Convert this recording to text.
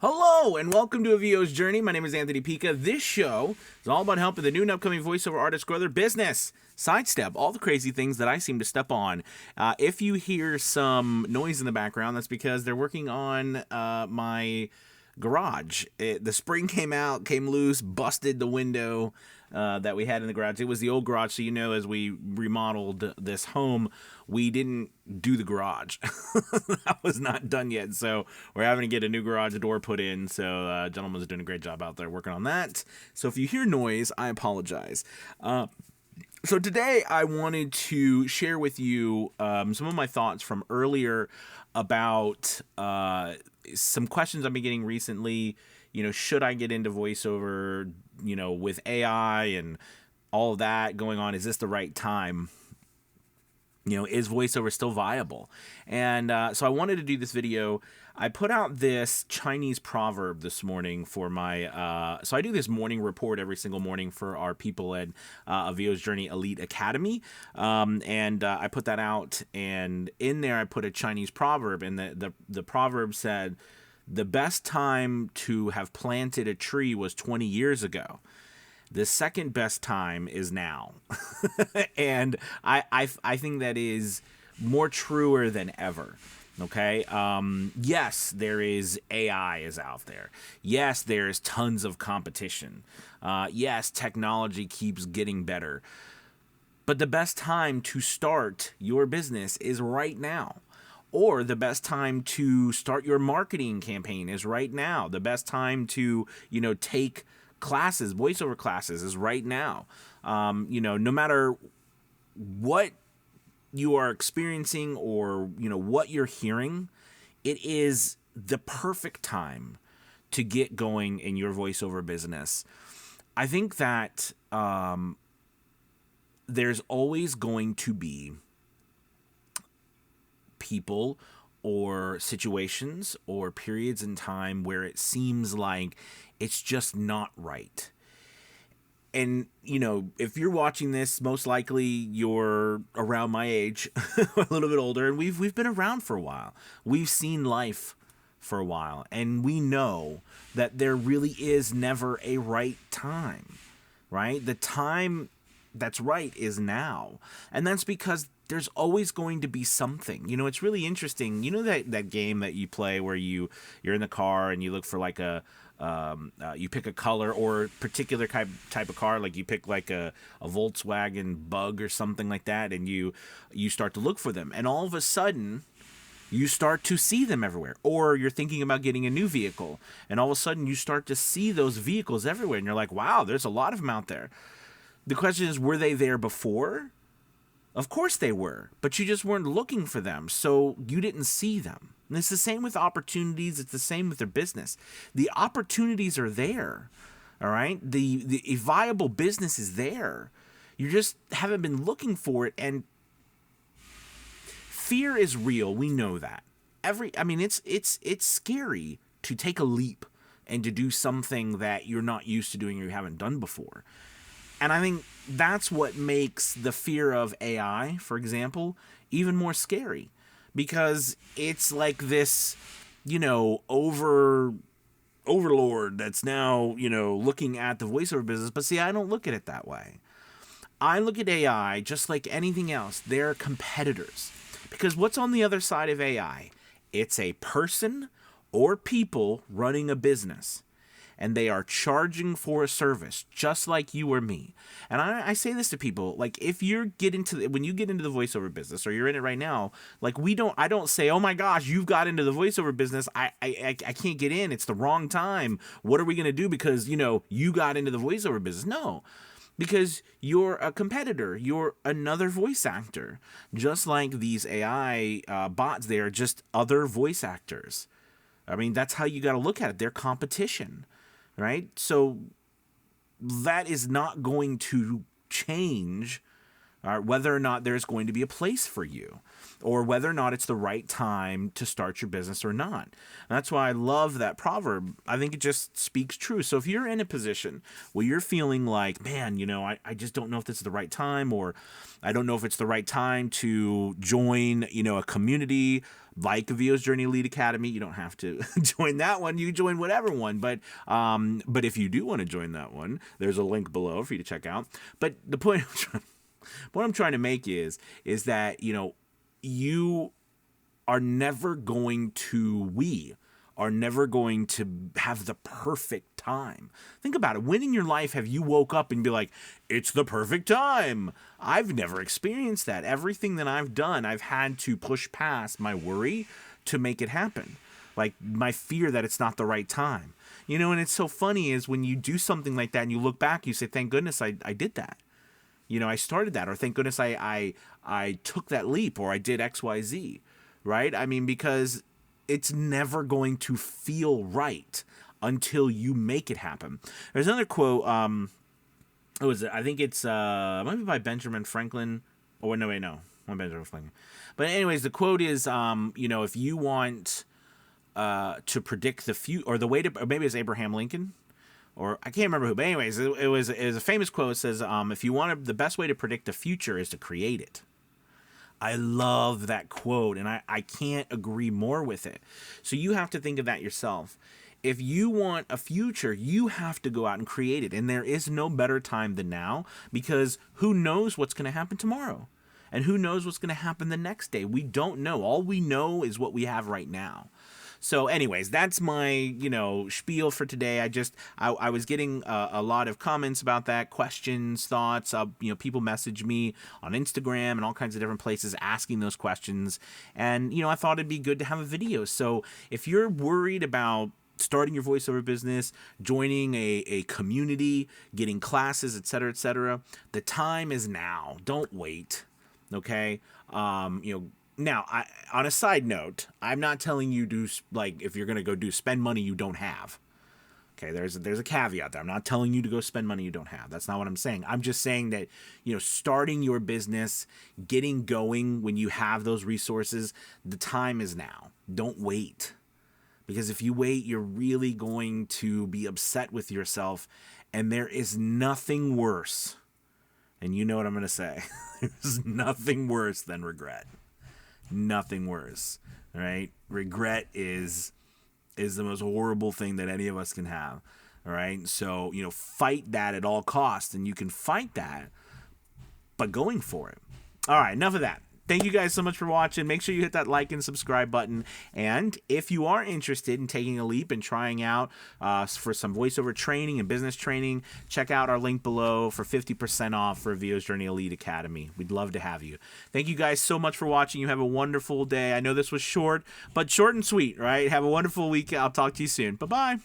Hello and welcome to A VO's Journey. My name is Anthony Pica. This show is all about helping the new and upcoming voiceover artists grow their business, sidestep all the crazy things that I seem to step on. If you hear some noise in the background, that's because they're working on my garage. The spring came loose, busted the window that we had in the garage. It was the old garage, so as we remodeled this home, we didn't do the garage. That was not done yet, so we're having to get a new garage door put in. So gentleman's doing a great job out there working on that. So if you hear noise, I apologize. So today I wanted to share with you some of my thoughts from earlier about some questions I've been getting recently. Should I get into voiceover, with AI and all of that going on? Is this the right time? Is voiceover still viable? And so I wanted to do this video. I put out this Chinese proverb this morning for my, so I do this morning report every single morning for our people at A VO's Journey Elite Academy. And I put that out, and in there I put a Chinese proverb, and the proverb said, the best time to have planted a tree was 20 years ago. The second best time is now. And I think that is more truer than ever. Okay. Yes, there is AI is out there. Yes, there is tons of competition. Yes, technology keeps getting better. But the best time to start your business is right now. Or the best time to start your marketing campaign is right now. The best time to, take classes, voiceover classes, is right now. No matter what you are experiencing or, what you're hearing, it is the perfect time to get going in your voiceover business. I think that there's always going to be people or situations or periods in time where it seems like it's just not right. And, if you're watching this, most likely you're around my age, a little bit older, and we've been around for a while. We've seen life for a while, and we know that there really is never a right time, right? The time that's right is now. And that's because there's always going to be something. It's really interesting. That game that you play where you're in the car and you look for like you pick a color or a particular type of car, like you pick like a Volkswagen Bug or something like that, and you start to look for them, and all of a sudden you start to see them everywhere. Or you're thinking about getting a new vehicle, and all of a sudden you start to see those vehicles everywhere, and you're like, wow, there's a lot of them out there. The question is, were they there before? Of course they were, but you just weren't looking for them, so you didn't see them. And it's the same with opportunities. It's the same with their business. The opportunities are there, all right? The viable business is there. You just haven't been looking for it, and fear is real. We know that. It's scary to take a leap and to do something that you're not used to doing or you haven't done before. And I think that's what makes the fear of AI, for example, even more scary, because it's like this, overlord that's now, looking at the voiceover business. But see, I don't look at it that way. I look at AI just like anything else. They're competitors, because what's on the other side of AI? It's a person or people running a business. And they are charging for a service, just like you or me. And I say this to people, like, when you get into the voiceover business, or you're in it right now, like, I don't say, oh my gosh, you've got into the voiceover business, I can't get in, it's the wrong time, what are we gonna do because you got into the voiceover business? No, because you're a competitor, you're another voice actor, just like these AI bots. They are just other voice actors. That's how you got to look at it. They're competition. Right? So that is not going to change whether or not there's going to be a place for you, or whether or not it's the right time to start your business or not. And that's why I love that proverb. I think it just speaks true. So if you're in a position where you're feeling like, man, I just don't know if this is the right time, or I don't know if it's the right time to join, a community like a VO's Journey Elite Academy. You don't have to join that one. You join whatever one. But if you do want to join that one, there's a link below for you to check out. But the point what I'm trying to make is that, you are never going to, we are never going to have the perfect time. Think about it. When in your life have you woke up and be like, it's the perfect time? I've never experienced that. Everything that I've done, I've had to push past my worry to make it happen. Like my fear that it's not the right time. And it's so funny is when you do something like that and you look back, you say, thank goodness I did that. I started that, or thank goodness I took that leap, or I did XYZ, right? I mean, because it's never going to feel right until you make it happen. There's another quote, what was it? I think it's, might be by Benjamin Franklin. Oh, no, wait, no. Not Benjamin Franklin. But anyways, the quote is, if you want to predict the future, or the way to, or maybe it's Abraham Lincoln, or I can't remember who, but anyways, it was a famous quote. It says, if you want the best way to predict the future is to create it. I love that quote, and I can't agree more with it. So you have to think of that yourself. If you want a future, you have to go out and create it. And there is no better time than now, because who knows what's going to happen tomorrow? And who knows what's going to happen the next day? We don't know. All we know is what we have right now. So anyways, that's my, spiel for today. I was getting a lot of comments about that, questions, thoughts. People message me on Instagram and all kinds of different places asking those questions. And, I thought it'd be good to have a video. So if you're worried about starting your voiceover business, joining a community, getting classes, etc., the time is now. Don't wait. Okay. Now, on a side note, I'm not telling you to, if you're going to go spend money you don't have. Okay, there's a caveat there. I'm not telling you to go spend money you don't have. That's not what I'm saying. I'm just saying that, starting your business, getting going when you have those resources, the time is now. Don't wait. Because if you wait, you're really going to be upset with yourself. And there is nothing worse. And you know what I'm going to say. There's nothing worse than regret. Nothing worse, right? Regret is the most horrible thing that any of us can have, all right? So, fight that at all costs, and you can fight that by going for it. All right, enough of that. Thank you guys so much for watching. Make sure you hit that like and subscribe button. And if you are interested in taking a leap and trying out for some voiceover training and business training, check out our link below for 50% off for VO's Journey Elite Academy. We'd love to have you. Thank you guys so much for watching. You have a wonderful day. I know this was short, but short and sweet, right? Have a wonderful week. I'll talk to you soon. Bye-bye.